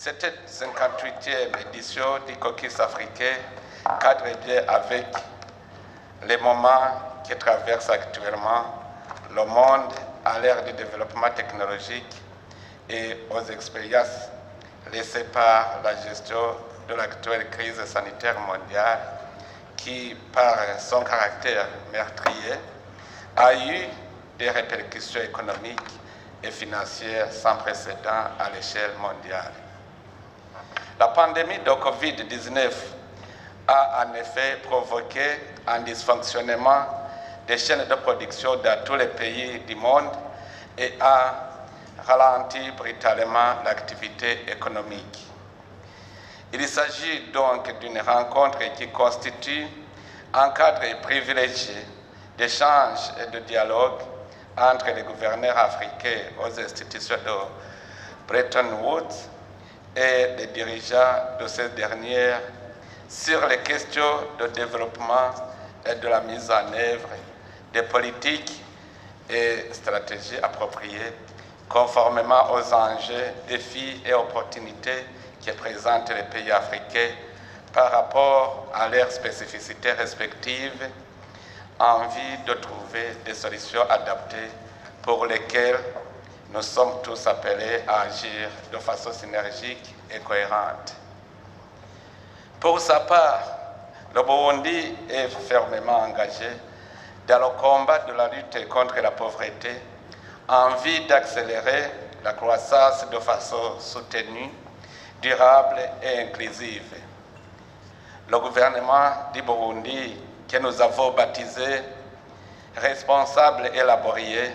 Cette 58e édition du Caucus africain cadre bien avec les moments qui traversent actuellement le monde à l'ère du développement technologique et aux expériences laissées par la gestion de l'actuelle crise sanitaire mondiale qui, par son caractère meurtrier, a eu des répercussions économiques et financières sans précédent à l'échelle mondiale. La pandémie de Covid-19 a en effet provoqué un dysfonctionnement des chaînes de production dans tous les pays du monde et a ralenti brutalement l'activité économique. Il s'agit donc d'une rencontre qui constitue un cadre privilégié d'échange et de dialogue entre les gouverneurs africains aux institutions de Bretton Woods et les dirigeants de ces dernières sur les questions de développement et de la mise en œuvre des politiques et stratégies appropriées conformément aux enjeux, défis et opportunités que présentent les pays africains par rapport à leurs spécificités respectives en vue de trouver des solutions adaptées pour lesquelles nous sommes tous appelés à agir de façon synergique et cohérente. Pour sa part, le Burundi est fermement engagé dans le combat de la lutte contre la pauvreté en vue d'accélérer la croissance de façon soutenue, durable et inclusive. Le gouvernement du Burundi, que nous avons baptisé responsable et laborieux,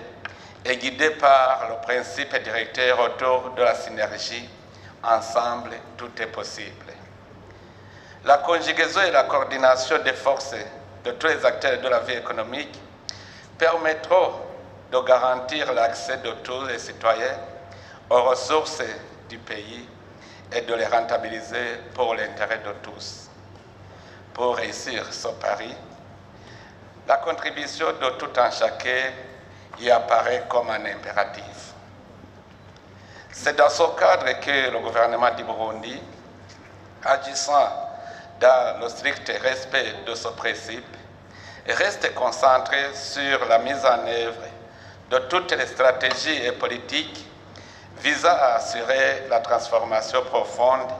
est guidé par le principe directeur autour de la synergie. Ensemble, tout est possible. La conjugaison et la coordination des forces de tous les acteurs de la vie économique permettront de garantir l'accès de tous les citoyens aux ressources du pays et de les rentabiliser pour l'intérêt de tous. Pour réussir ce pari, la contribution de tout un chacun y apparaît comme un impératif. C'est dans ce cadre que le gouvernement du Burundi, agissant dans le strict respect de ce principe, reste concentré sur la mise en œuvre de toutes les stratégies et politiques visant à assurer la transformation profonde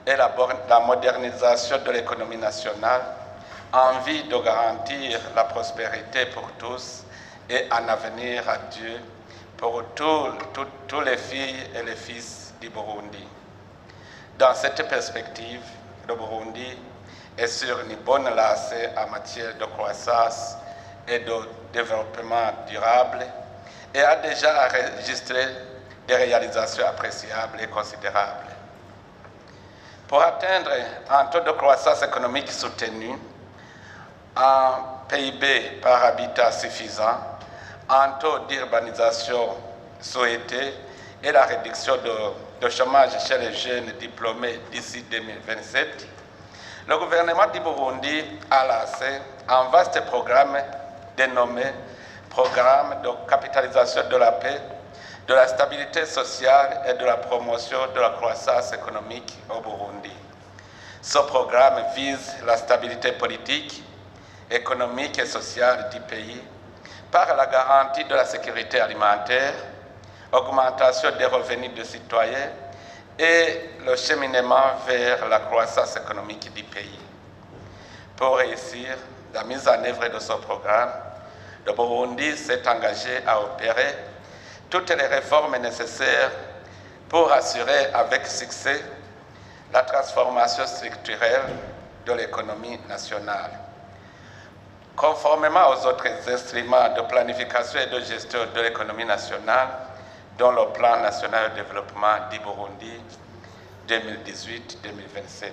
et la modernisation de l'économie nationale en vue de garantir la prospérité pour tous et un avenir à Dieu pour tous les filles et les fils du Burundi. Dans cette perspective, le Burundi est sur une bonne lancée en matière de croissance et de développement durable et a déjà enregistré des réalisations appréciables et considérables. Pour atteindre un taux de croissance économique soutenu, un PIB par habitat suffisant, un taux d'urbanisation souhaité et la réduction de chômage chez les jeunes diplômés d'ici 2027, le gouvernement du Burundi a lancé un vaste programme dénommé Programme de capitalisation de la paix, de la stabilité sociale et de la promotion de la croissance économique au Burundi. Ce programme vise la stabilité politique, économique et sociale du pays par la garantie de la sécurité alimentaire, augmentation des revenus des citoyens et le cheminement vers la croissance économique du pays. Pour réussir la mise en œuvre de ce programme, le Burundi s'est engagé à opérer toutes les réformes nécessaires pour assurer avec succès la transformation structurelle de l'économie nationale. Conformément aux autres instruments de planification et de gestion de l'économie nationale, dont le Plan national de développement du Burundi 2018-2027.